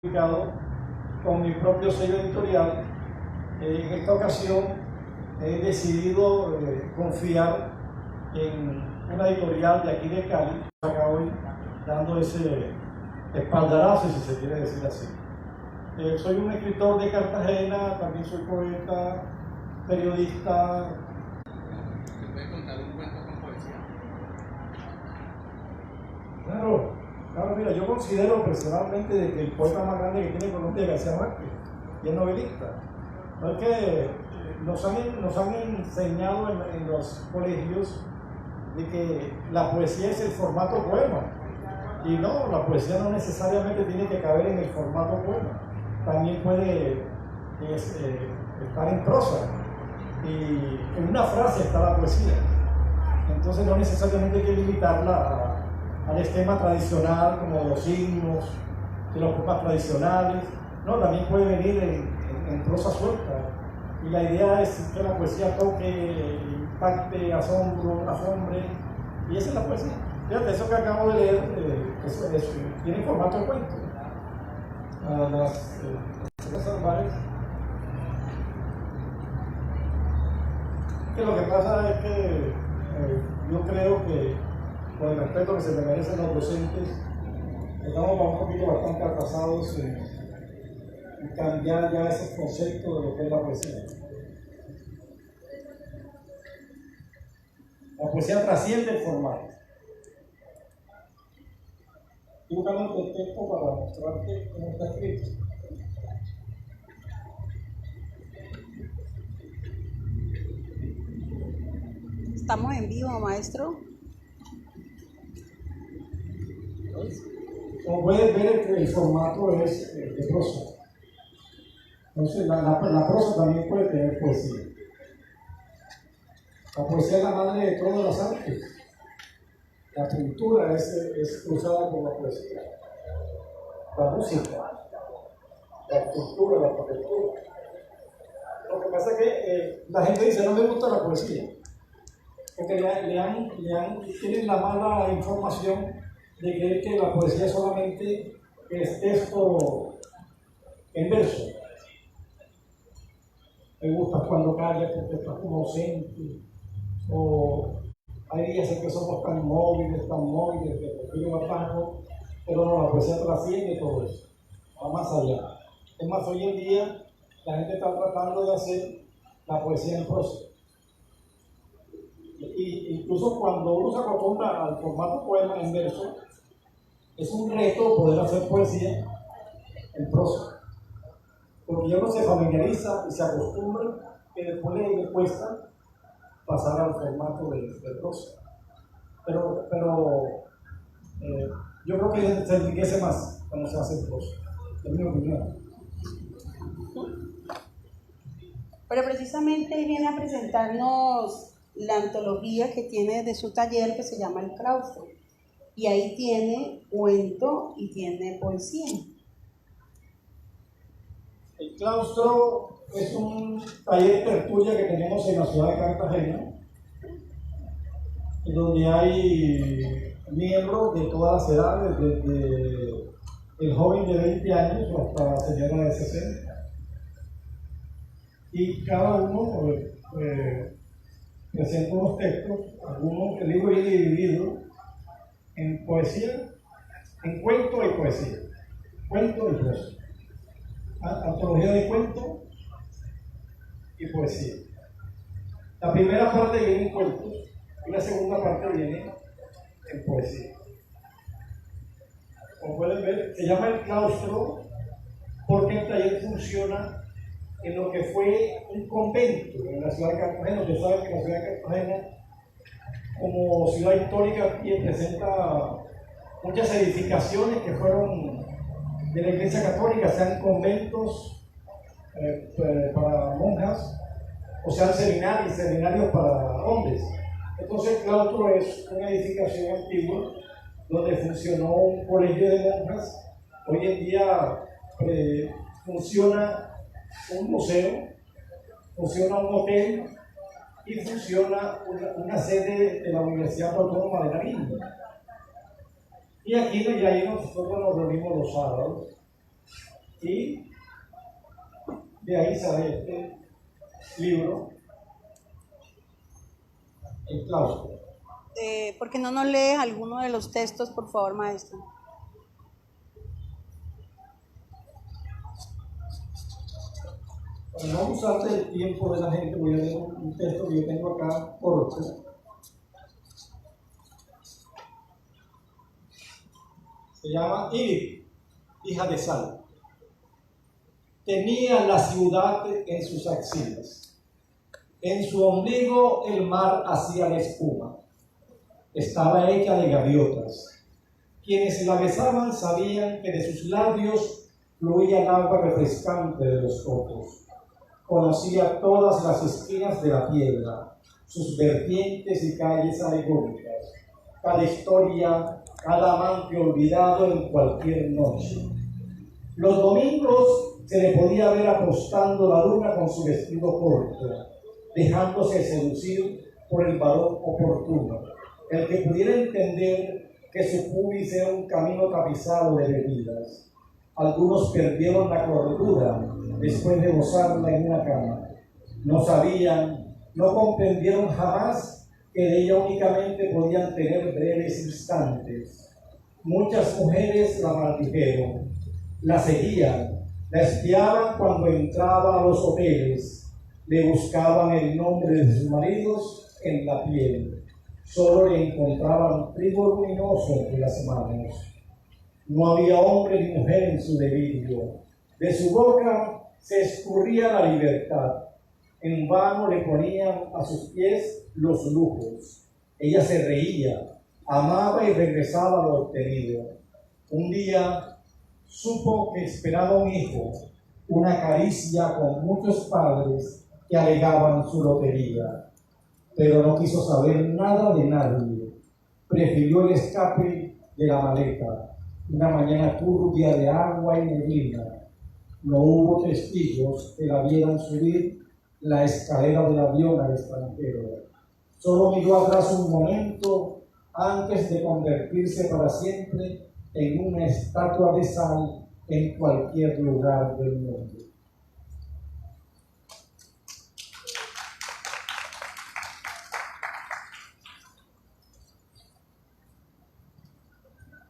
publicado con mi propio sello editorial. En esta ocasión he decidido confiar en una editorial de aquí de Cali, acá hoy dando ese espaldarazo, si se quiere decir así. Soy un escritor de Cartagena, también soy poeta, periodista. ¿Me puede contar un cuento con poesía? Claro, mira, yo considero personalmente de que el poeta más grande que tiene Colombia es García Márquez, y es novelista. No es que nos han enseñado en los colegios de que la poesía es el formato poema, y no, la poesía no necesariamente tiene que caber en el formato poema, también puede estar en prosa, y en una frase está la poesía. Entonces no necesariamente hay que limitarla al esquema tradicional, como de los himnos, de los poemas tradicionales. No, también puede venir en prosa suelta. Y la idea es que la poesía toque, impacte, asombre, y esa es la poesía. Fíjate, eso que acabo de leer, tiene formato de cuento. Las Álvarez. Que lo que pasa es que yo creo que, por el respeto que se le merecen los docentes, estamos un poquito bastante atrasados en cambiar ya ese concepto de lo que es la poesía. La poesía trasciende el formato. Estoy buscando el texto para mostrarte cómo está escrito. Estamos en vivo, maestro. Como puedes ver, el formato es de prosa. Entonces, la prosa también puede tener poesía. La poesía es la madre de todas las artes. La pintura es cruzada por la poesía. La música, la escultura, la arquitectura. Lo que pasa es que la gente dice, no me gusta la poesía, porque tienen la mala información de creer que la poesía solamente es texto en verso. Me gusta cuando callas porque estás como ausente, o hay días en que somos tan móviles, que prefiero bajo, pero no, la poesía trasciende todo eso, va más allá. Es más, hoy en día la gente está tratando de hacer la poesía en prosa. Y incluso cuando uno se acostumbra al formato poema en verso, es un reto poder hacer poesía en prosa, porque ya uno se familiariza y se acostumbra, que después le cuesta pasar al formato de prosa. Pero yo creo que se enriquece más cuando se hace en prosa, es mi opinión. Pero precisamente él viene a presentarnos la antología que tiene de su taller, que se llama El Claustro. Y ahí tiene cuento y tiene poesía. El Claustro es un taller de tertulia que tenemos en la ciudad de Cartagena, donde hay miembros de todas las edades, desde el joven de 20 años hasta la señora de 60. Y cada uno presenta unos textos. El libro viene dividido en poesía, en cuento y poesía, cuento y prosa, antología de cuento y poesía. La primera parte viene en cuentos y la segunda parte viene en poesía. Como pueden ver, se llama El Claustro porque el taller funciona en lo que fue un convento en la ciudad de Cartagena. Ustedes saben que la ciudad de Cartagena, como ciudad histórica, presenta muchas edificaciones que fueron de la Iglesia Católica, sean conventos para monjas, o sean seminarios para hombres. Entonces, el claustro es una edificación antigua donde funcionó un colegio de monjas. Hoy en día funciona un museo, funciona un hotel y funciona una sede de la Universidad Autónoma de Nariño. Y aquí y ahí nosotros nos reunimos los sábados Y de ahí sale este libro, El claustro. ¿Por qué no nos lees alguno de los textos, por favor, maestro? Para no usarte el tiempo de la gente, voy a leer un texto que yo tengo acá corto. Se llama Irit, hija de Sal. Tenía la ciudad en sus axilas. En su ombligo el mar hacía la espuma. Estaba hecha de gaviotas. Quienes la besaban sabían que de sus labios fluía el agua refrescante de los copos. Conocía todas las esquinas de la piedra, sus vertientes y calles alegóricas, cada historia, cada amante olvidado en cualquier noche. Los domingos se le podía ver apostando la luna con su vestido corto, dejándose seducir por el varón oportuno, el que pudiera entender que su pubis era un camino tapizado de bebidas. Algunos perdieron la cordura después de gozarla en una cama. No sabían, no comprendieron jamás que de ella únicamente podían tener breves instantes. Muchas mujeres la maldijeron, la seguían, la espiaban cuando entraba a los hoteles, le buscaban el nombre de sus maridos en la piel. Solo le encontraban trigo luminoso entre las manos. No había hombre ni mujer en su delirio. De su boca se escurría la libertad. En vano le ponían a sus pies los lujos. Ella se reía, amaba y regresaba lo obtenido. Un día supo que esperaba un hijo, una caricia con muchos padres que alegaban su lotería. Pero no quiso saber nada de nadie. Prefirió el escape de la maleta. Una mañana turbia de agua y neblina. No hubo testigos que la vieran subir la escalera del avión al extranjero. Solo miró atrás un momento antes de convertirse para siempre en una estatua de sal en cualquier lugar del mundo.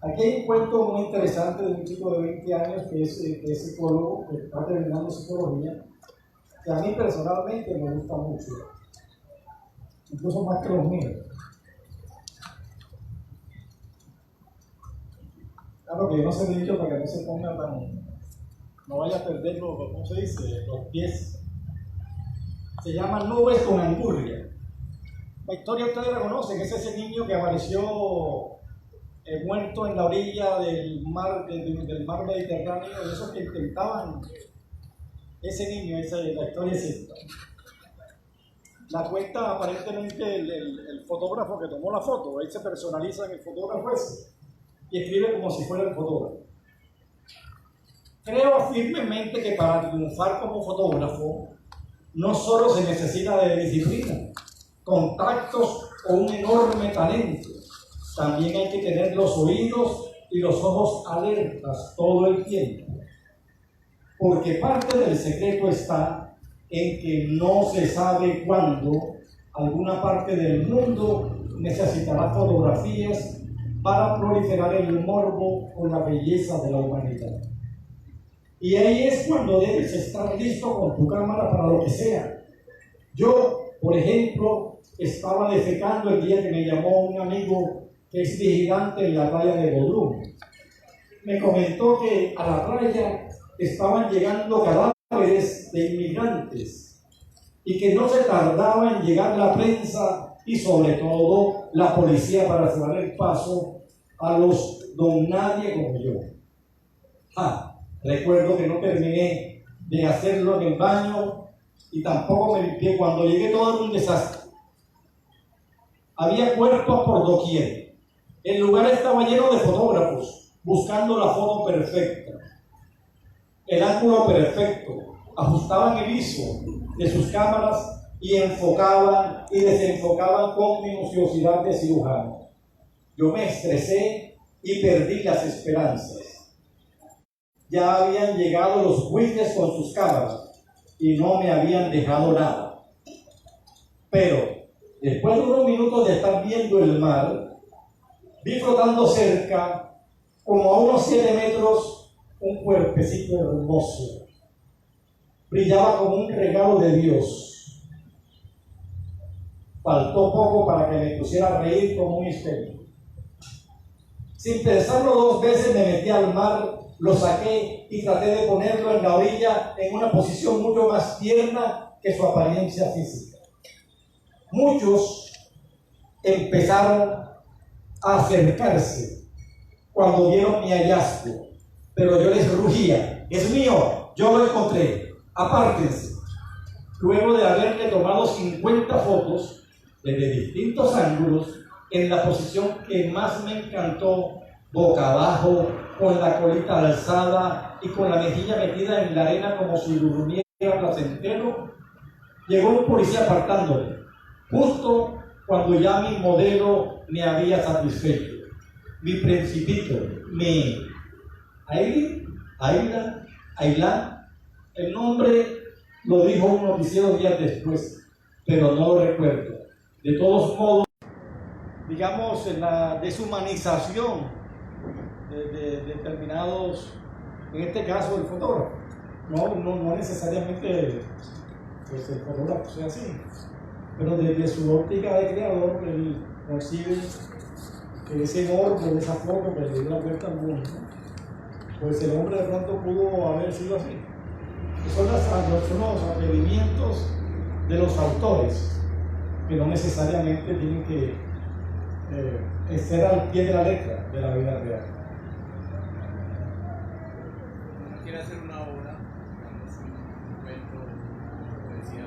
Aquí hay un cuento muy interesante de un chico de 20 años que es psicólogo, que está terminando psicología, que a mí personalmente me gusta mucho, incluso más que los míos. Claro que yo no sé dicho para que no se ponga no vaya a perder ¿cómo se dice? Los pies. Se llama Nubes con Angurria. La historia ustedes la conocen, es ese niño que apareció muerto en la orilla del mar Mediterráneo, de esos que intentaban, ese niño, la historia es esta. La cuenta aparentemente el fotógrafo que tomó la foto, él se personaliza en el fotógrafo ese y escribe como si fuera el fotógrafo. Creo firmemente que para triunfar como fotógrafo no solo se necesita de disciplina, contactos o un enorme talento. También hay que tener los oídos y los ojos alertas todo el tiempo. Porque parte del secreto está en que no se sabe cuándo alguna parte del mundo necesitará fotografías para proliferar el morbo o la belleza de la humanidad. Y ahí es cuando debes estar listo con tu cámara para lo que sea. Yo, por ejemplo, estaba defecando el día que me llamó un amigo que es vigilante en la playa de Bodrum. Me comentó que a la playa estaban llegando cadáveres de inmigrantes y que no se tardaba en llegar la prensa y sobre todo la policía para cerrar el paso a los don nadie como yo. Recuerdo que no terminé de hacerlo en el baño y tampoco me limpié. Cuando llegué todo era un desastre. Había cuerpos por doquier. El lugar estaba lleno de fotógrafos buscando la foto perfecta, el ángulo perfecto. Ajustaban el ISO de sus cámaras y enfocaban y desenfocaban con minuciosidad de cirujano. Yo me estresé y perdí las esperanzas. ya habían llegado los buitres con sus cámaras y no me habían dejado nada. Pero después de unos minutos de estar viendo el mar, vi flotando cerca, como a unos 7 metros, un cuerpecito hermoso. Brillaba como un regalo de Dios. Faltó poco para que me pusiera a reír como un misterio. Sin pensarlo 2 veces me metí al mar, lo saqué y traté de ponerlo en la orilla en una posición mucho más tierna que su apariencia física. Muchos empezaron a acercarse cuando vieron mi hallazgo, pero yo les rugía: es mío, yo lo encontré, apártense. Luego de haberle tomado 50 fotos desde distintos ángulos, en la posición que más me encantó, boca abajo, con la colita alzada y con la mejilla metida en la arena como si durmiera placentero, llegó un policía apartándole, justo cuando ya mi modelo me había satisfecho. Mi principito, mi Ailán, el nombre lo dijo un noticiero días después, pero no lo recuerdo. De todos modos, digamos, en la deshumanización de determinados, en este caso el fotógrafo, no necesariamente pues, el fotógrafo sea así, pero desde su óptica de creador, él percibe que ese morbo de esa foto que le dio la vuelta al mundo, pues el hombre de pronto pudo haber sido así. Son los atrevimientos de los autores, que no necesariamente tienen que ser al pie de la letra de la vida real. Uno quiere hacer una obra, digamos, un cuento, una poesía.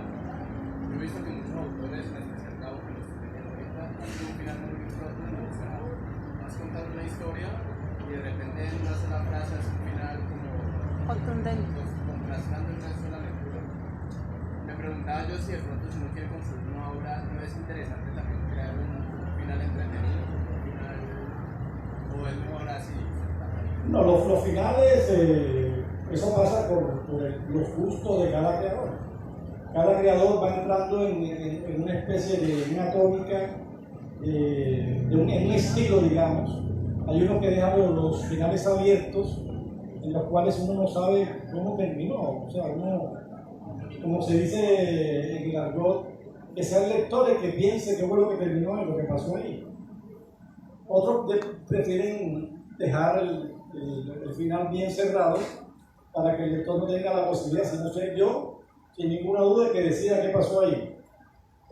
Yo he visto que muchos autores, en especial Gabo, que lo estoy leyendo ahorita, hacen un final muy rotundo. O sea, vas contando una historia y de repente en una sola frase hace un final como contundente, pues, contrastando el resto de la lectura. Me preguntaba yo si de pronto, si uno quiere construir una obra, no es interesante también crear un final entretenido, un final, o es mejor así. No, los finales, eso pasa por los gustos de cada creador. Cada creador va entrando en una especie de una tónica, en un estilo, digamos. Hay unos que dejan los finales abiertos, en los cuales uno no sabe cómo terminó. O sea, uno, como se dice en el argot, que sea el lector el que piense qué fue lo que terminó y lo que pasó ahí. Otros prefieren dejar el final bien cerrado para que el lector no tenga la posibilidad, sino ser yo, sin ninguna duda, que decida qué pasó ahí.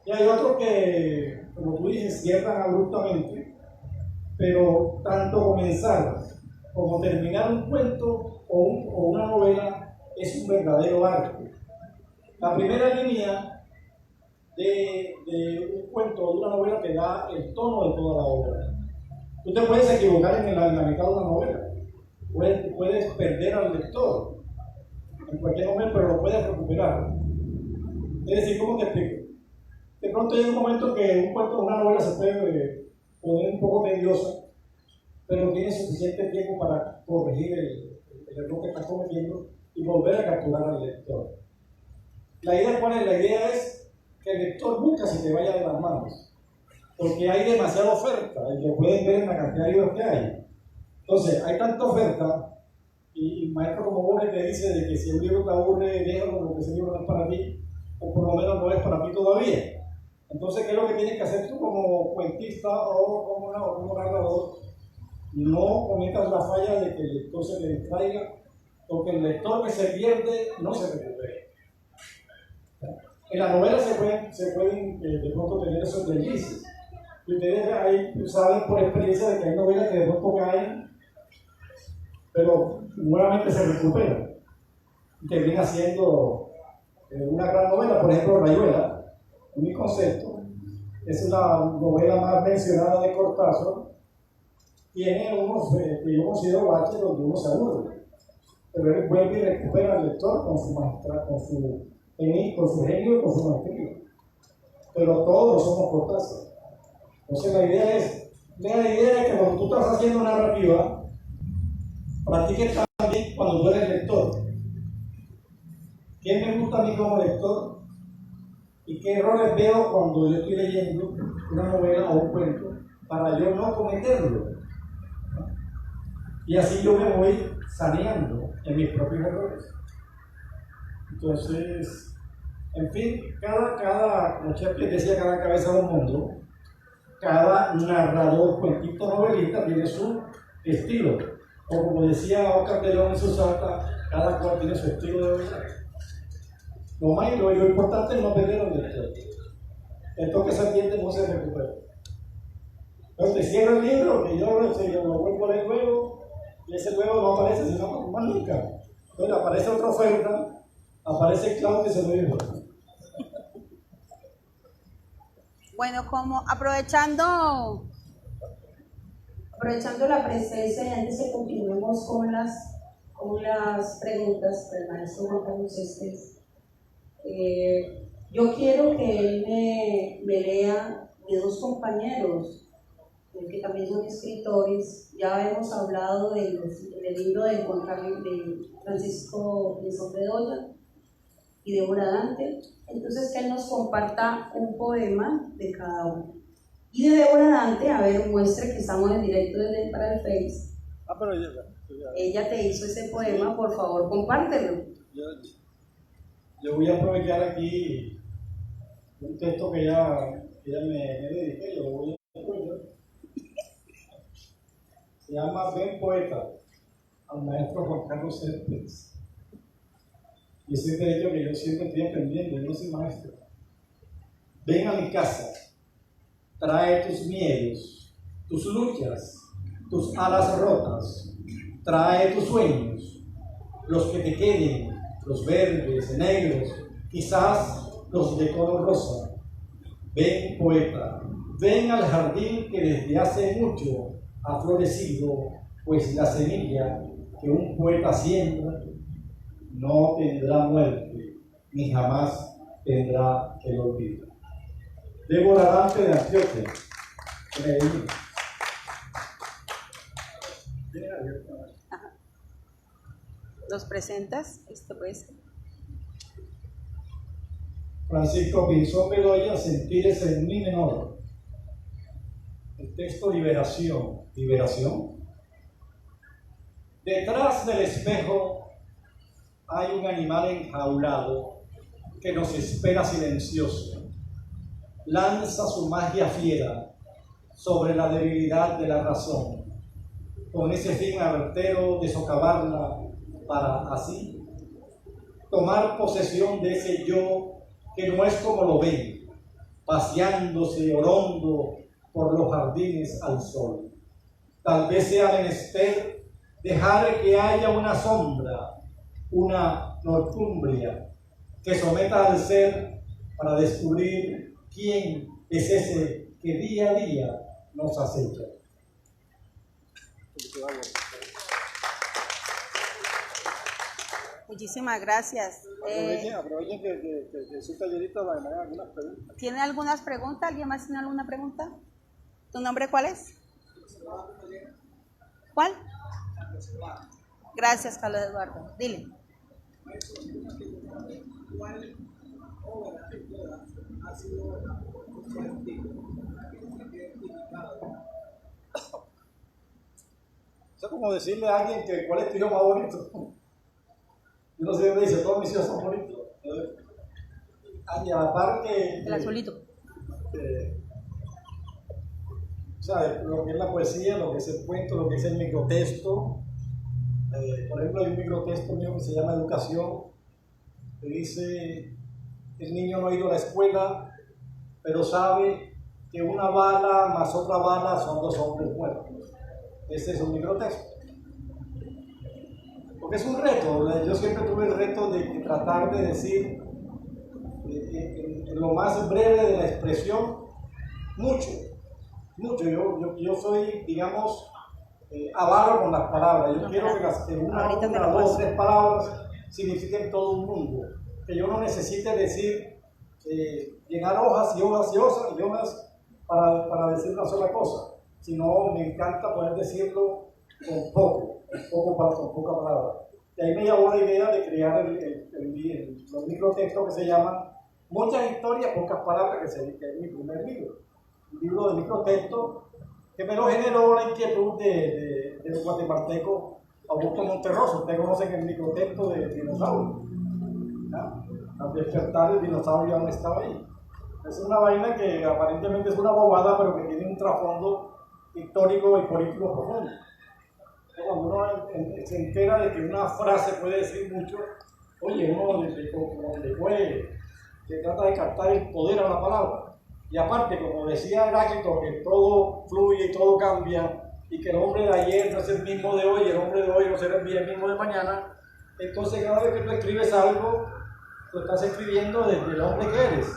Y hay otros que, como tú dices, cierran abruptamente, pero tanto comenzar como terminar un cuento o una novela es un verdadero arte. La primera línea de un cuento o de una novela te da el tono de toda la obra. Tú te puedes equivocar en la mitad de una novela, puedes perder al lector en cualquier momento, pero lo puedes recuperar. Es decir, ¿cómo te explico? De pronto llega un momento que un cuento o una novela se puede poner un poco tediosa, pero tiene suficiente tiempo para corregir el error que estás cometiendo y volver a capturar al lector. La idea, ¿cuál es? La idea es que el lector nunca se te vaya de las manos, porque hay demasiada oferta, y lo pueden ver en la cantidad de libros que hay. Entonces, hay tanta oferta, y maestro como Borges te dice de que si un libro te aburre, déjalo, porque ese libro no es para ti, o por lo menos no es para ti todavía. Entonces, ¿qué es lo que tienes que hacer tú como cuentista o como narrador? No cometas la falla de que el lector se le distraiga, porque el lector que se pierde no se recupera. En la novela se pueden de pronto tener esos deslices. Y ustedes ahí saben por experiencia de que hay novelas que de pronto caen, pero nuevamente se recuperan y termina siendo una gran novela. Por ejemplo, Rayuela, mi concepto, es la novela más mencionada de Cortázar. Tiene unos que yo considero baches donde uno se aburre, pero él vuelve y recupera al lector con su maestra, con su genio y con su maestría. Pero todos somos Cortázar. Entonces la idea es que cuando tú estás haciendo narrativa, practiques también cuando tú eres lector. ¿Qué me gusta a mí como lector? ¿Y qué errores veo cuando yo estoy leyendo una novela o un cuento para yo no cometerlo? Y así yo me voy saneando en mis propios errores. Entonces, en fin, como Shakespeare decía, cada cabeza de un mundo, cada narrador, cuentista, novelista tiene su estilo. O como decía Oscar de León en su salta, cada cual tiene su estilo de verdad. Lo importante es no perder el lector. El toque se entiende, no se recupera. Entonces, cierro el libro, que yo lo vuelvo a leer luego, y ese luego no aparece, sino más nunca. Entonces, aparece otra oferta, aparece Claudio y se lo dijo. Bueno, como aprovechando la presencia y antes de continuemos con las preguntas del maestro Juan Carlos Estes, yo quiero que él me lea de dos compañeros que también son escritores. Ya hemos hablado del libro de Francisco Pinzón Bedoya y de Débora Dante. Entonces, que él nos comparta un poema de cada uno. Y de Débora Dante, a ver, muestre que estamos en directo para el Face. Pero ella te hizo ese poema, por favor, compártelo. Yo voy a aprovechar aquí un texto que ella me dediqué, yo lo voy a aprovechar. Se llama Ven Poeta, al maestro Juan Carlos Estes. Y ese derecho que yo siempre estoy aprendiendo, yo no soy maestro. Ven a mi casa, trae tus miedos, tus luchas, tus alas rotas, trae tus sueños, los que te queden, los verdes, negros, quizás los de color rosa. Ven, poeta, ven al jardín que desde hace mucho ha florecido, pues la semilla que un poeta siembra no tendrá muerte, ni jamás tendrá el olvido. Débora Dante de Antioquia. ¿Los presentas? Pues. Francisco Pinzón Bedoya, Sentires en Mi menor. El texto Liberación. ¿Liberación? Detrás del espejo hay un animal enjaulado que nos espera silencioso. Lanza su magia fiera sobre la debilidad de la razón, con ese fin artero de socavarla para así tomar posesión de ese yo que no es como lo ven, paseándose orondo por los jardines al sol. Tal vez sea menester dejar que haya una sombra, una nortumbria que someta al ser para descubrir quién es ese que día a día nos acecha. Muchísimas gracias. Aprovechen que su tallerito va a hacer algunas preguntas. ¿Tiene algunas preguntas? ¿Alguien más tiene alguna pregunta? ¿Tu nombre cuál es? ¿Cuál? Gracias, Carlos Eduardo. Dile. ¿Cuál obra de todas ha sido Eso es como decirle a alguien que cuál es tu hijo más bonito. Yo no sé dónde dice, todos mis hijos son bonitos. Y a la par que... El azulito. ¿Sabes? Lo que es la poesía, lo que es el cuento, lo que es el microtexto. Por ejemplo, hay un microtexto mío que se llama Educación, que dice: el niño no ha ido a la escuela, pero sabe que una bala más otra bala son 2 hombres muertos. Ese es un microtexto. Porque es un reto. Yo siempre tuve el reto de tratar de decir en lo más breve de la expresión mucho. Yo soy, digamos, avaro con las palabras. Yo quiero que una, 2, 3 palabras signifiquen todo un mundo. Que yo no necesite decir, llenar hojas y hojas y hojas y hojas para decir una sola cosa, sino me encanta poder decirlo con poco. con poca palabra. Y ahí me llamó la idea de crear los microtextos que se llaman Muchas historias, pocas palabras, que es mi primer libro. Un libro de microtextos que me lo generó la inquietud del guatemalteco Augusto Monterroso. Ustedes conocen el microtexto de dinosaurio. Al despertar el dinosaurio aún estaba ahí. Es una vaina que aparentemente es una bobada, pero que tiene un trasfondo histórico y político profundo. Cuando uno se entera de que una frase puede decir mucho, oye, uno se trata de captar el poder a la palabra. Y aparte, como decía Heráclito, que todo fluye y todo cambia, y que el hombre de ayer no es el mismo de hoy, y el hombre de hoy no será el mismo de mañana, entonces cada vez que tú escribes algo, lo estás escribiendo desde el hombre que eres.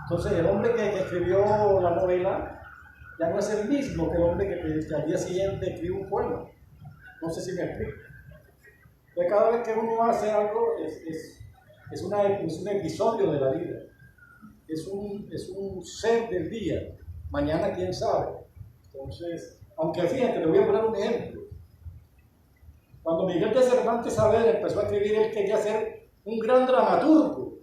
Entonces el hombre que escribió la novela ya no es el mismo que el hombre que al día siguiente escribe un poema. No sé si me explico. Entonces cada vez que uno hace algo es un episodio de la vida. Es un ser del día. Mañana quién sabe. Entonces, aunque fíjate, te voy a poner un ejemplo. Cuando Miguel de Cervantes Saavedra empezó a escribir, él quería ser un gran dramaturgo,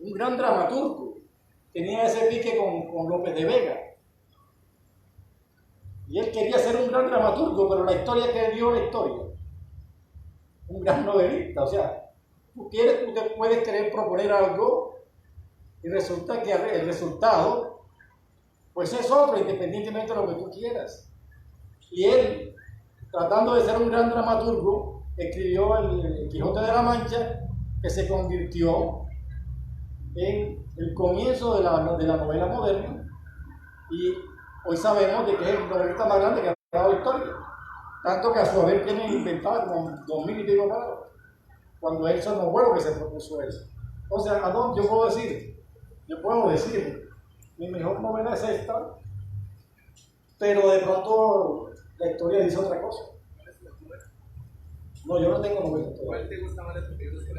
Tenía ese pique con López de Vega. Y él quería ser un gran dramaturgo, pero la historia que dio la historia. Un gran novelista. O sea, tú te puedes querer proponer algo y resulta que el resultado pues es otro, independientemente de lo que tú quieras. Y él, tratando de ser un gran dramaturgo, escribió el Quijote de la Mancha, que se convirtió en el comienzo de la novela moderna, y hoy sabemos de que es el novelista más grande que ha dado la historia, tanto que a su vez tiene inventado como 2000 y pico palabras, cuando él no fue lo que se propuso eso. O sea, ¿a dónde yo puedo decir? Yo puedo decir, mi mejor novela es esta, pero de pronto la historia dice otra cosa. No, yo no tengo novela. ¿Cuál te gusta más de tus libros que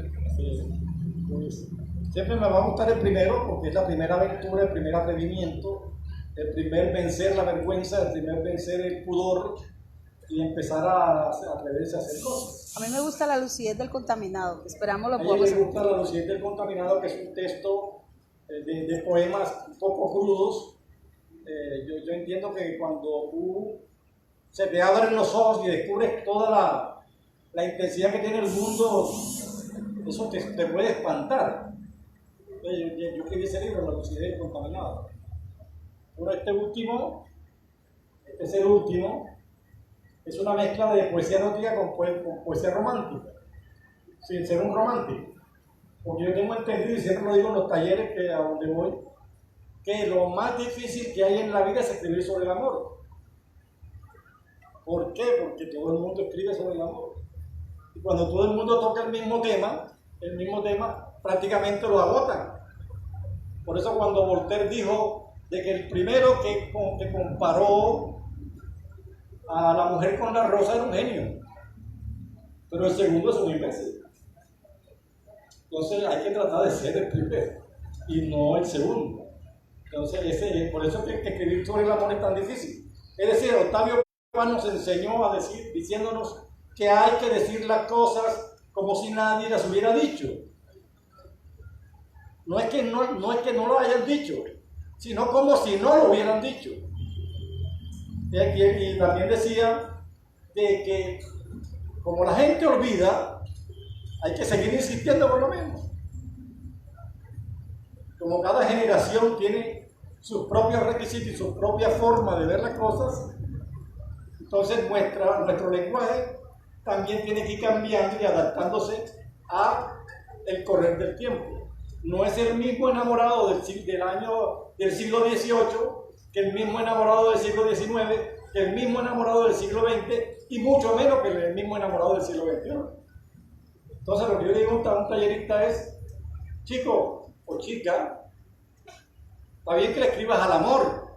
pues, siempre me va a gustar el primero, porque es la primera aventura, el primer atrevimiento, el primer vencer la vergüenza, el primer vencer el pudor y empezar a atreverse a hacer cosas. A mí me gusta La lucidez del contaminado, esperamos lo A mí podamos me gusta La lucidez del contaminado, que es un texto de poemas un poco crudos. Yo entiendo que cuando tú se te abren los ojos y descubres toda la intensidad que tiene el mundo, eso te puede espantar. Yo escribí ese libro, La lucidez del contaminado. Bueno, este es el último, es una mezcla de poesía erótica con poesía romántica, sin ser un romántico. Porque yo tengo entendido, y siempre lo digo en los talleres a donde voy, que lo más difícil que hay en la vida es escribir sobre el amor. ¿Por qué? Porque todo el mundo escribe sobre el amor. Y cuando todo el mundo toca el mismo tema, prácticamente lo agotan. Por eso cuando Voltaire dijo de que el primero que comparó a la mujer con la rosa era un genio, pero el segundo es un imbécil. Entonces hay que tratar de ser el primero y no el segundo. Entonces por eso es que escribir sobre el amor es tan difícil. Es decir, Octavio Paz nos enseñó a decir, diciéndonos que hay que decir las cosas como si nadie las hubiera dicho. No es que no lo hayan dicho, sino como si no lo hubieran dicho. Y también decía de que como la gente olvida, hay que seguir insistiendo por lo mismo. Como cada generación tiene sus propios requisitos y su propia forma de ver las cosas, entonces nuestro lenguaje también tiene que ir cambiando y adaptándose al correr del tiempo. No es el mismo enamorado del siglo XVIII que el mismo enamorado del siglo XIX, que el mismo enamorado del siglo XX y mucho menos que el mismo enamorado del siglo XXI. Entonces lo que yo digo a un tallerista es, chico o chica, está bien que le escribas al amor,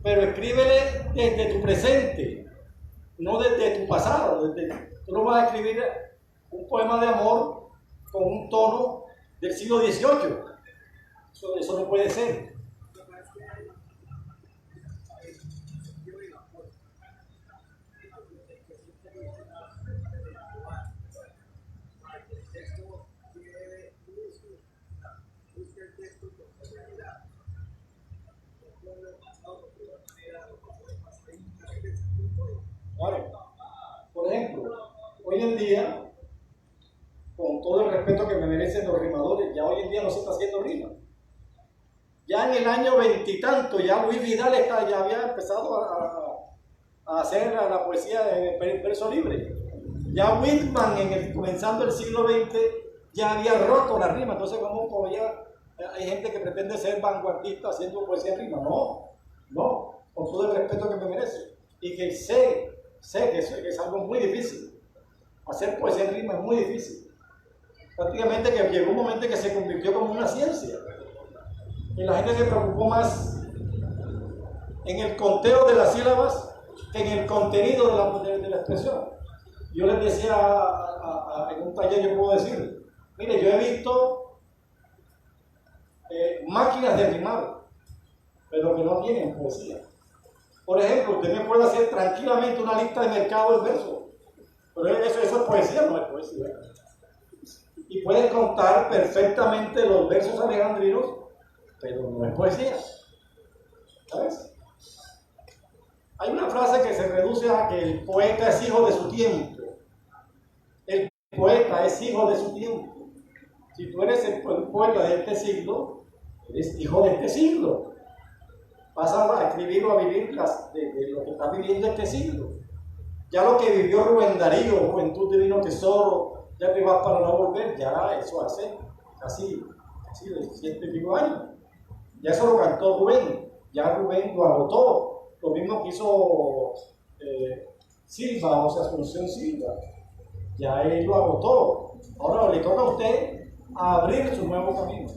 pero escríbele desde tu presente, no desde tu pasado. Tú no vas a escribir un poema de amor con un tono del siglo XVIII. Eso no puede ser. el respeto que me merecen los rimadores. Ya hoy en día no se está haciendo rima. Ya en el año veintitanto, ya Luis Vidal ya había empezado a hacer la poesía de verso libre. Ya Whitman, comenzando el siglo XX, ya había roto la rima. Entonces, ¿cómo todavía hay gente que pretende ser vanguardista haciendo poesía en rima? No, con todo el respeto que me merece. Y que sé que es algo muy difícil. Hacer poesía en rima es muy difícil. Prácticamente que llegó un momento en que se convirtió como una ciencia. Y la gente se preocupó más en el conteo de las sílabas que en el contenido de la expresión. Yo les decía en un taller, yo puedo decir, mire, yo he visto máquinas de rimar, pero que no tienen poesía. Por ejemplo, usted me puede hacer tranquilamente una lista de mercado del verso, pero eso es poesía, no es poesía. Y puede contar perfectamente los versos alejandrinos, pero no es poesía. ¿Sabes? Hay una frase que se reduce a que el poeta es hijo de su tiempo. El poeta es hijo de su tiempo. Si tú eres el poeta de este siglo, eres hijo de este siglo. Vas a escribir o a vivir de lo que está viviendo este siglo. Ya lo que vivió Rubén Darío, Juventud Divino Tesoro, ya que vas para no volver, ya eso hace casi 105 años. Ya eso lo cantó Rubén, ya Rubén lo agotó. Lo mismo que hizo Silva, o sea, Asunción Silva. Ya él lo agotó. Ahora le toca a usted abrir su nuevo camino.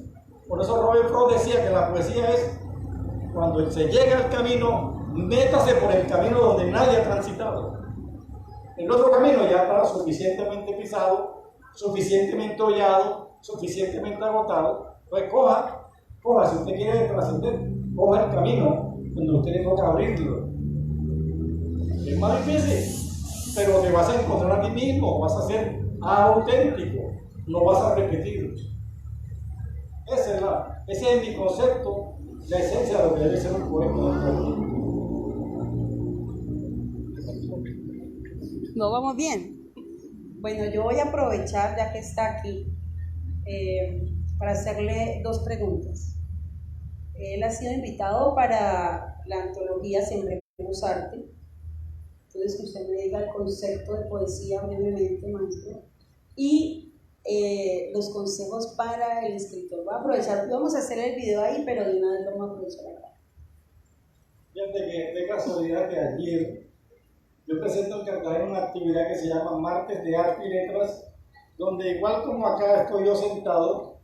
Por eso Robert Frost decía que la poesía es cuando se llega al camino, métase por el camino donde nadie ha transitado. El otro camino ya está suficientemente pisado, suficientemente hollado, suficientemente agotado. Pues coja, si usted quiere trascender, coja el camino donde usted le toca abrirlo. Es más difícil, pero te vas a encontrar a ti mismo, vas a ser auténtico, no vas a repetir. Ese es mi concepto, la esencia de lo que debe ser un poeta. ¿No vamos bien? Bueno, yo voy a aprovechar, ya que está aquí, para hacerle dos preguntas. Él ha sido invitado para la antología Siempre Vemos Arte. Entonces, que usted me diga el concepto de poesía brevemente, maestro. Y los consejos para el escritor. Voy a aprovechar, vamos a hacer el video ahí, pero de una vez vamos a aprovechar acá. Fíjate que de casualidad que ayer yo presento en Cartagena una actividad que se llama Martes de Arte y Letras, donde igual como acá estoy yo sentado,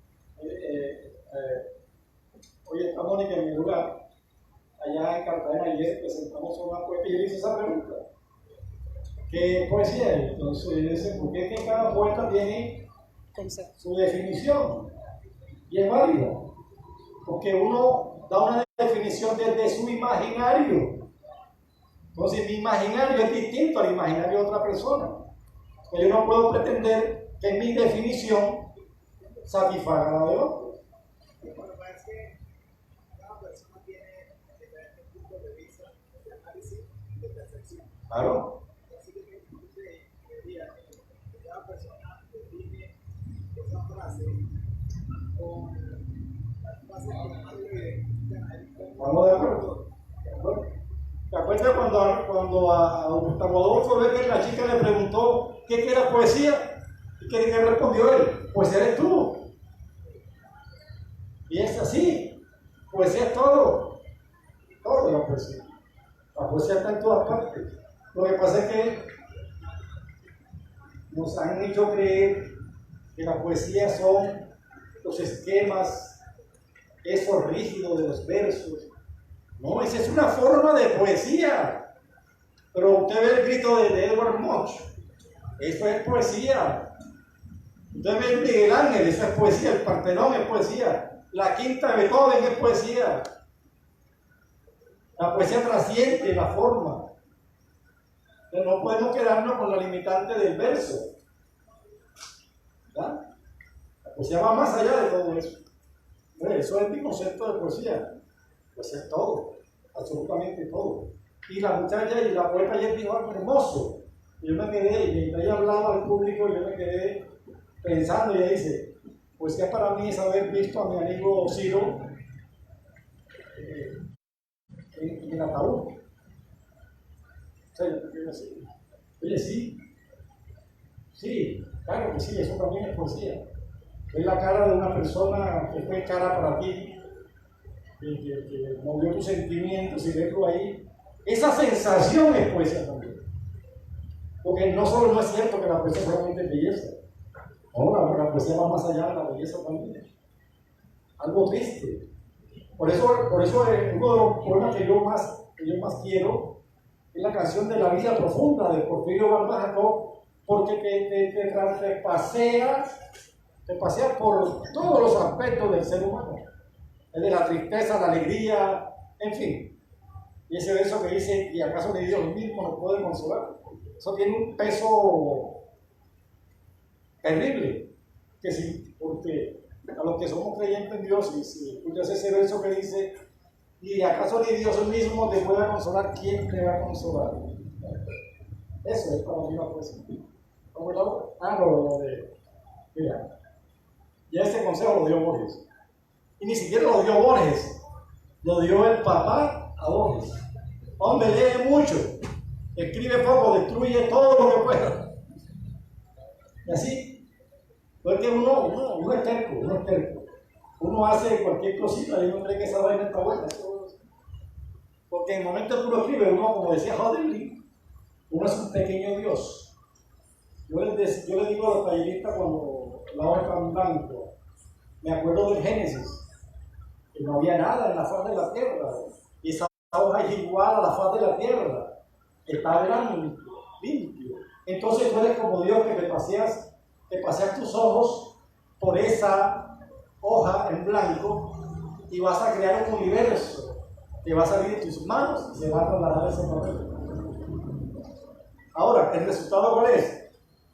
hoy está Mónica en mi lugar, allá en Cartagena ayer presentamos una poeta y yo le hice esa pregunta. ¿Qué poesía es? Entonces yo le dije, ¿por qué es que cada poeta tiene su definición? Y es válida, porque uno da una definición desde su imaginario. Entonces mi imaginario es distinto al imaginario de otra persona. Yo no puedo pretender que mi definición satisfaga la de otro. Bueno, es que cada persona tiene diferentes puntos de vista, de análisis y de percepción. Claro. Así que diría que cada persona define esa frase con las frases que más le Vamos de acuerdo. ¿Te acuerdas cuando a Gustavo Adolfo Bécquer la chica le preguntó qué era poesía? ¿Y qué respondió él? Poesía eres tú. Y es así. Poesía es todo. Todo la poesía. La poesía está en todas partes. Lo que pasa es que nos han hecho creer que la poesía son los esquemas, esos rígidos de los versos. No, esa es una forma de poesía. Pero usted ve el grito de Edward Munch. Eso es poesía. Usted ve el Miguel Ángel, eso es poesía. El Partenón es poesía. La Quinta de Beethoven es poesía. La poesía trasciende la forma. Pero no podemos quedarnos con la limitante del verso. ¿Verdad? La poesía va más allá de todo eso. Eso es mi concepto de poesía. Pues es todo, absolutamente todo. Y la muchacha y la poeta ayer dijo algo hermoso. Yo me quedé, y ahí hablaba al público, y yo me quedé pensando, ella dice, pues ya para mí es haber visto a mi amigo Ciro en el ataúd. O sea, yo quiero decir, oye, sí, claro que sí, eso también es poesía. Es la cara de una persona que fue cara para ti, que movió tus sentimientos y verlo ahí. Esa sensación es poesía también. Porque no solo no es cierto que la poesía solamente es belleza. No, la poesía va más allá de la belleza también. Algo triste. Por eso uno de los poemas que yo más quiero es la canción de La vida profunda de Porfirio Barbajaco, porque te pasea por todos los aspectos del ser humano. Es de la tristeza, la alegría, en fin. Y ese verso que dice, ¿y acaso ni Dios mismo nos puede consolar? Eso tiene un peso terrible, que sí, porque a los que somos creyentes en Dios, y si escuchas ese verso que dice, ¿y acaso ni Dios mismo te puede consolar? ¿Quién te va a consolar? Eso es para mí la poesía. ¿Cómo es la otra? Lo de... Mira, ya ese consejo lo dio Borges. Y ni siquiera lo dio Borges, lo dio el papá a Borges. Hombre, lee mucho, escribe poco, destruye todo lo que pueda. Y así, porque uno es terco, uno hace cualquier cosita y uno cree que esa vaina está buena. Porque en el momento que uno escribe, uno, como decía Hodderly, uno es un pequeño Dios. Yo le digo a los talleristas cuando la hoja está en blanco, me acuerdo del Génesis, que no había nada en la faz de la tierra, y esa hoja es igual a la faz de la tierra, está blanco, limpio. Entonces tú eres como Dios que te paseas tus ojos por esa hoja en blanco y vas a crear un universo que va a salir de tus manos y se va a trasladar ese papel. Ahora, ¿el resultado cuál es?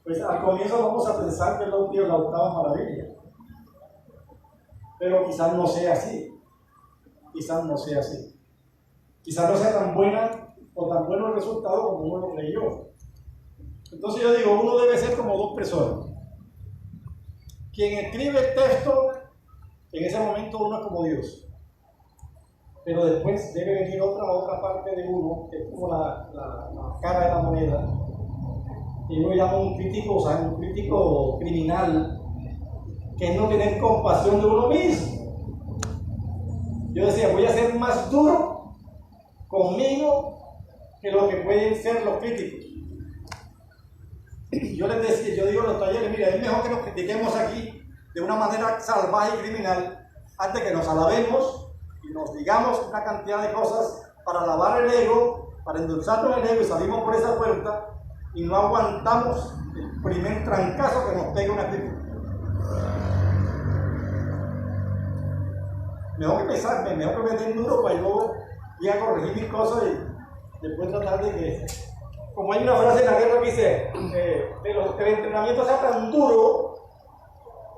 Pues al comienzo vamos a pensar que es la octava maravilla, pero quizás no sea así. Quizás no sea tan buena o tan bueno el resultado como uno lo creyó. Entonces yo digo, uno debe ser como dos personas. Quien escribe el texto, en ese momento uno es como Dios. Pero después debe venir otra parte de uno, que es como la cara de la moneda. Y uno llama un crítico criminal, que es no tener compasión de uno mismo. Yo decía, voy a ser más duro conmigo que lo que pueden ser los críticos. Yo les decía, yo digo a los talleres, mira, es mejor que nos critiquemos aquí de una manera salvaje y criminal antes que nos alabemos y nos digamos una cantidad de cosas para lavar el ego, para endulzarnos el ego y salimos por esa puerta y no aguantamos el primer trancazo que nos pega una crítica. Mejor que me den duro para yo ir a corregir mis cosas y después tratar de que... Como hay una frase en la guerra que dice que el entrenamiento sea tan duro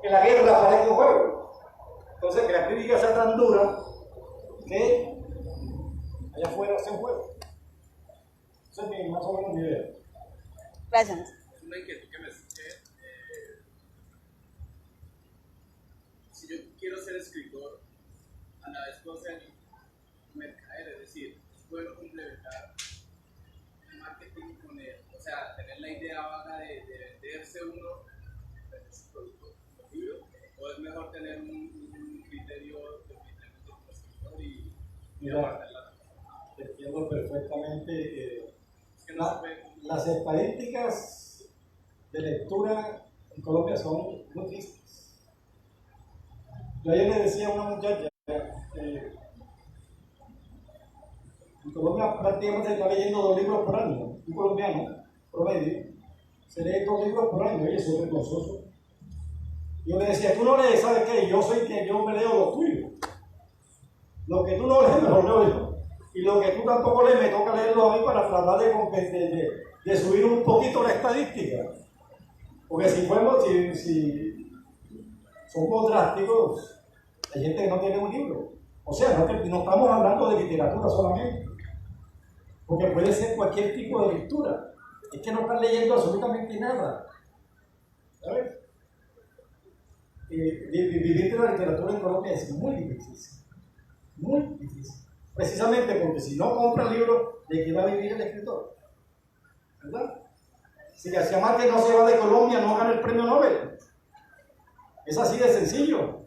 que la guerra parezca un juego. Entonces, que la crítica sea tan dura que allá afuera sea un juego. Esa es más o menos mi idea. Gracias. Una inquietud que me surge. Si yo quiero ser escritor, a la vez puedo ser mercader, es decir, es bueno complementar el marketing con el, o sea, tener la idea vaga de venderse uno, vender su producto, su libro, o es mejor tener un criterio definitivamente como escritor y apartar la... Te entiendo perfectamente. Es que no se puede... Las estadísticas de lectura en Colombia son muy tristes. Yo ayer le decía a una muchacha, en Colombia prácticamente se está leyendo 2 libros por año. Un colombiano promedio se lee 2 libros por año. Oye, eso es vergonzoso. Yo le decía, tú no lees, ¿sabes qué? Yo me leo los tuyos. Lo que tú no lees, me lo leo yo. Y lo que tú tampoco lees, me toca leerlo a mí para tratar de subir un poquito la estadística. Porque si somos drásticos, hay gente que no tiene un libro. O sea, no estamos hablando de literatura solamente. Porque puede ser cualquier tipo de lectura. Es que no están leyendo absolutamente nada. ¿Sabes? vivir de la literatura en Colombia es muy difícil, muy difícil. Precisamente porque si no compra el libro, ¿de qué va a vivir el escritor? ¿Verdad? Si García Márquez no se va de Colombia, no gana el premio Nobel. Es así de sencillo.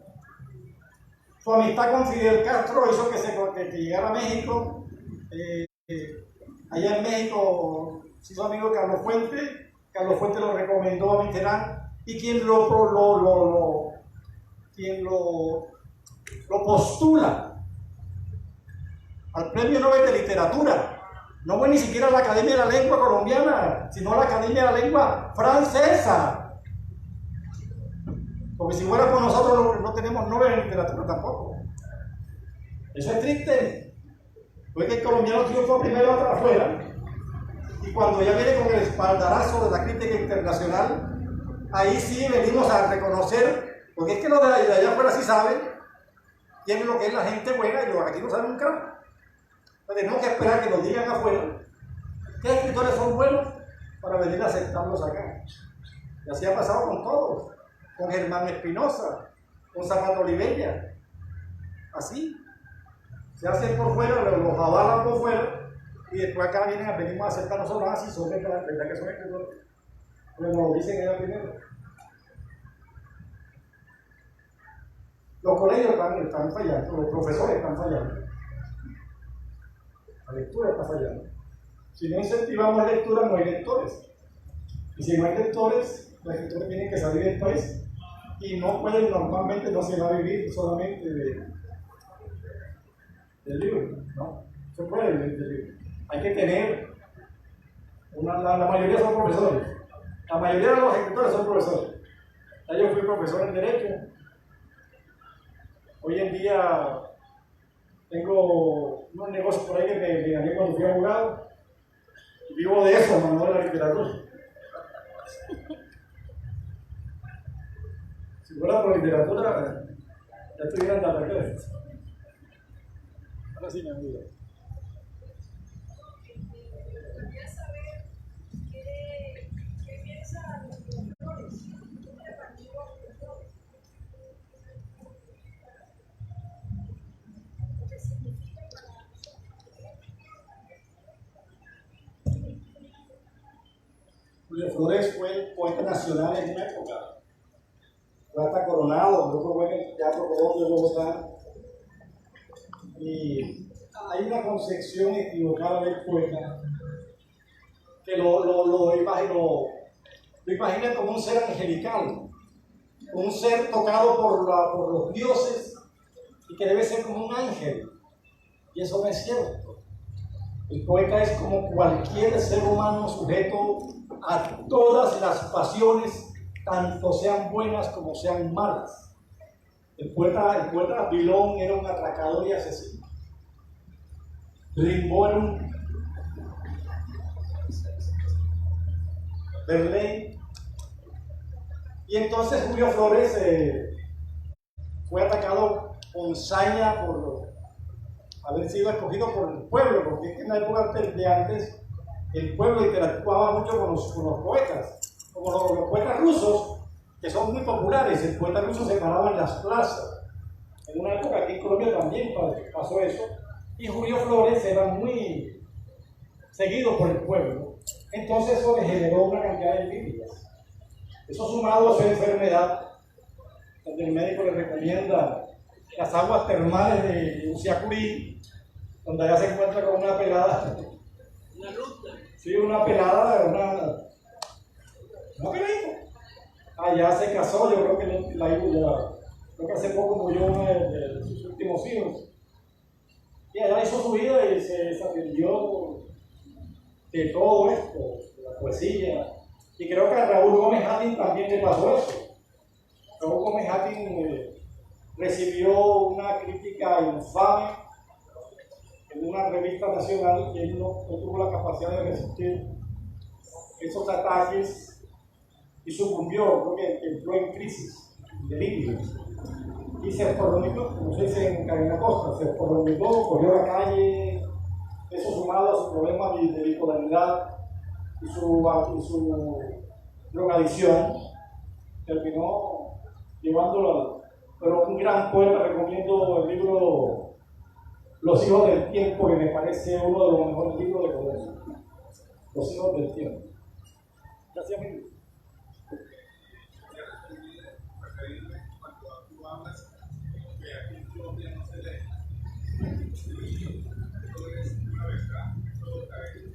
Su amistad con Fidel Castro hizo que llegara a México. Allá en México se hizo amigo de Carlos Fuentes. Carlos Fuentes lo recomendó a Mitterrand. Y quien lo postula al premio Nobel de Literatura no fue ni siquiera la Academia de la Lengua colombiana, sino la Academia de la Lengua francesa. Porque si fuera por nosotros no tenemos Nobel de Literatura tampoco. Eso es triste. Porque el colombiano triunfó primero afuera, y cuando ya viene con el espaldarazo de la crítica internacional, ahí sí venimos a reconocer, porque es que los de allá afuera sí saben quién es lo que es la gente buena, y los de aquí no saben nunca. Entonces tenemos que esperar que nos digan afuera qué escritores son buenos para venir a aceptarlos acá. Y así ha pasado con todos, con Germán Espinosa, con Zapata Olivella. Así se hacen por fuera, los avalan por fuera, y después acá venimos a aceptar nosotros. Así son verdad que son escritores, como lo dicen ellos primero. Los colegios están fallando, los profesores están fallando. La lectura está fallando. Si no incentivamos lectura, no hay lectores. Y si no hay lectores, los escritores tienen que salir del país. Y no pueden, normalmente no se va a vivir solamente del libro, ¿no? Se puede vivir del libro. Hay que tener, la mayoría son profesores. La mayoría de los escritores son profesores. Ya yo fui profesor en Derecho. Hoy en día tengo unos negocios por ahí que me gané cuando fui abogado. Y vivo de eso, no de la literatura. Si fuera por literatura, ya estuviera en la carrera. Ahora sí me ayuda. Quería saber qué piensan los profesores, qué significa para Julio Flores fue el poeta nacional en una época. Fue hasta coronado, luego fue en el Teatro Colón de Bogotá. Y hay una concepción equivocada del poeta que lo imagina como un ser angelical, un ser tocado por los dioses y que debe ser como un ángel. Y eso no es cierto. El poeta es como cualquier ser humano sujeto a todas las pasiones, tanto sean buenas como sean malas. El poeta Bilón era un atracador y asesino. Rimbaud era un Verlaine. Y entonces Julio Flores fue atacado con saña por haber sido escogido por el pueblo, porque en la época de antes el pueblo interactuaba mucho con los poetas, como los poetas rusos, que son muy populares. El poeta ruso se paraba en las plazas. En una época aquí en Colombia también pasó eso, y Julio Flores era muy seguido por el pueblo. Entonces eso le generó una cantidad de envidias. Eso sumado a su enfermedad, donde el médico le recomienda las aguas termales de Usiacurí, donde allá se encuentra con una pelada. Una ruta. Sí, una pelada, una peladita. Allá se casó, yo creo que creo que hace poco murió uno de sus últimos hijos. Y allá hizo su vida y se desaprendió de todo esto, de la poesía. Y creo que a Raúl Gómez Hattin también le pasó eso. Raúl Gómez Hattin recibió una crítica infame en una revista nacional y él no tuvo la capacidad de resistir esos ataques y sucumbió, creo que entró en crisis, delirio. Y se esporronicó, como se dice en Carolina Costa, se esporronicó, corrió a la calle. Eso sumado a su problema de bipolaridad y su drogadicción, terminó llevándolo pero un gran poeta. Recomiendo el libro Los hijos del tiempo, que me parece uno de los mejores libros de Colombia. Los hijos del tiempo. Gracias, amigo. Cuando tú hablas, que aquí en Colombia no se lee, todo es una verdad, todo está ahí.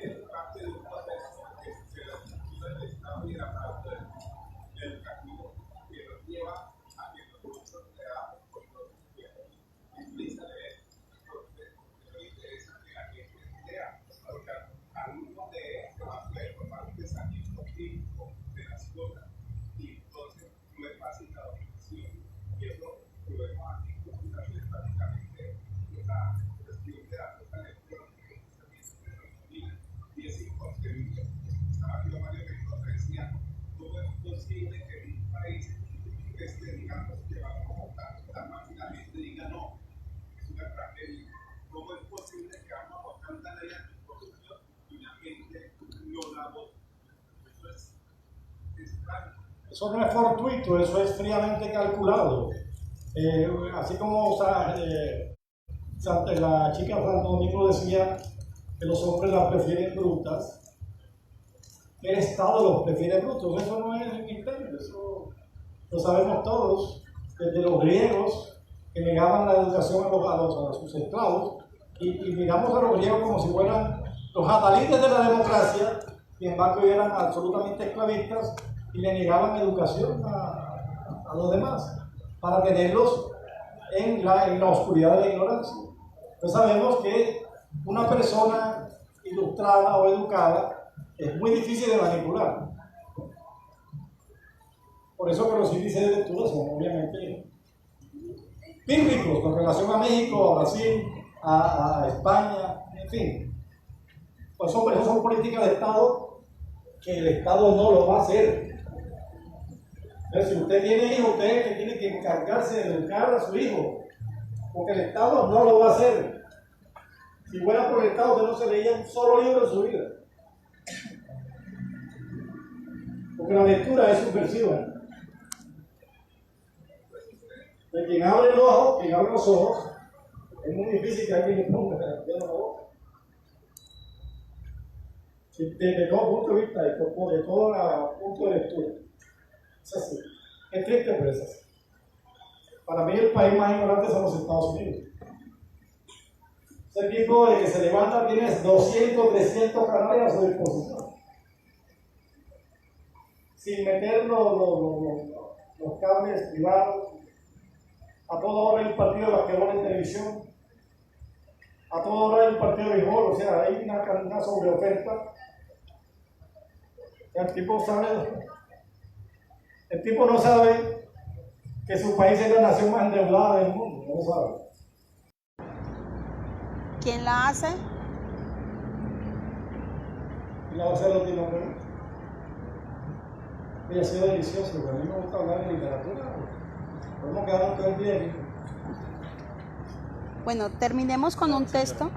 Es parte de un proceso que se la estructura del Estado y la parte educativo que nos lleva a que nosotros leamos con los que implica leer, porque nos interesa que la gente lea, porque algunos de estos aspectos van de salir contigo de las cosas y entonces no es fácil la dominación y eso lo vemos aquí culturalmente prácticamente una cuestión de la cosa electrónica que se domina y es inconcebible. Estaba yo Mario que decía, ¿cómo es posible que en un país digamos, que va como tan mágicamente diga no, es una tragedia? ¿Cómo es posible que vamos a tanta ley anticorrupción y la gente no la vota? Eso es claro. Eso no es fortuito, eso es fríamente calculado. Así como la chica Santo Domingo decía que los hombres las prefieren brutas, el Estado los prefiere brutos. Eso no es misterio, eso lo sabemos todos, desde los griegos que negaban la educación a sus esclavos, y miramos a los griegos como si fueran los adalides de la democracia, y en embargo eran absolutamente esclavistas y le negaban educación a los demás para tenerlos en la oscuridad de la ignorancia. Entonces sabemos que una persona ilustrada o educada es muy difícil de manipular. Por eso que los índices de lectura son obviamente bíblicos con relación a México, a Brasil, a España, en fin. Pues son políticas de Estado que el Estado no lo va a hacer. Entonces, si usted tiene hijos, usted es el que tiene que encargarse de educar a su hijo, porque el Estado no lo va a hacer. Si fuera por el Estado, usted no se leía un solo libro en su vida. Porque la lectura es subversiva. De quien abre los ojos, es muy difícil que alguien le ponga la boca. Desde todo punto de vista, de todo punto de lectura. Es así. Es triste, pero es así. Para mí el país más ignorante son los Estados Unidos. Ese tipo de que se levanta tiene 200, 300 canales a su disposición. Sin meter los cables privados. A toda hora hay un partido de basquetbol en televisión. A toda hora hay un partido de béisbol. O sea, hay una sobreoferta. El tipo no sabe que su país es la nación más endeudada del mundo. No lo sabe. ¿Quién la hace? Y la va a hacer Latinoamérica. Y ha sido delicioso, porque a mí me gusta hablar de literatura. Podemos quedarnos todo el día aquí. Bueno, terminemos con un texto.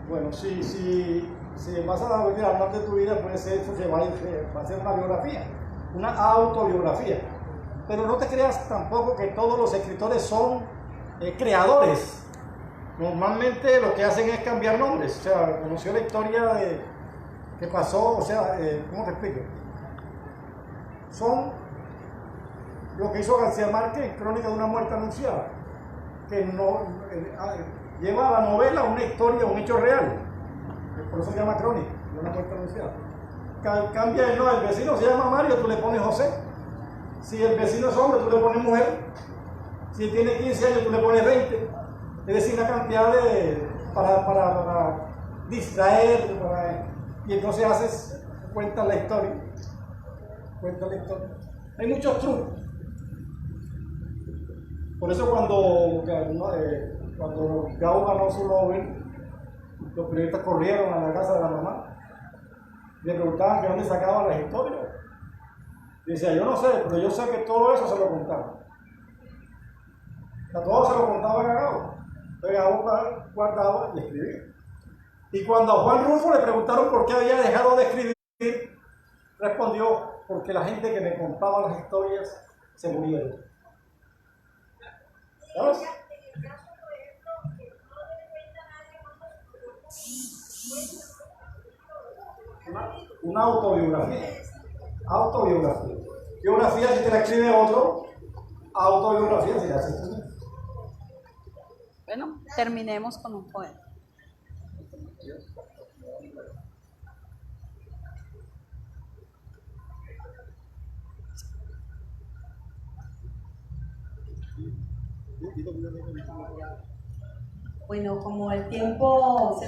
Bueno, si vas a hablar de tu vida, puede ser que va a ser una biografía, una autobiografía. Pero no te creas tampoco que todos los escritores son creadores. Normalmente lo que hacen es cambiar nombres. O sea, conoció la historia de que pasó, o sea, ¿cómo te explico? Son lo que hizo García Márquez en Crónica de una muerte anunciada, que lleva a la novela una historia, un hecho real. Por eso se llama Crónica de una muerte anunciada. Cambia el nombre, el vecino se llama Mario, tú le pones José. Si el vecino es hombre, tú le pones mujer. Si tiene 15 años, tú le pones 20. Es decir, una cantidad para distraer, y entonces cuentas la historia. Hay muchos trucos. Por eso cuando Gao ganó su Nobel, los periodistas corrieron a la casa de la mamá. Le preguntaban que dónde sacaban las historias. Y decía, yo no sé, pero yo sé que todo eso se lo contaron. A todos se lo contaba cagado. Pegaba, guardaba y escribía. Y cuando a Juan Rulfo le preguntaron por qué había dejado de escribir, respondió, porque la gente que me contaba las historias se murieron. ¿Sabes? En el caso, por ejemplo, que no le cuenta a nadie cuando Una autobiografía. Autobiografía. Biografía si te la escribe otro, autobiografía si la haces tú. Bueno, terminemos con un poema. Bueno, como el tiempo se nos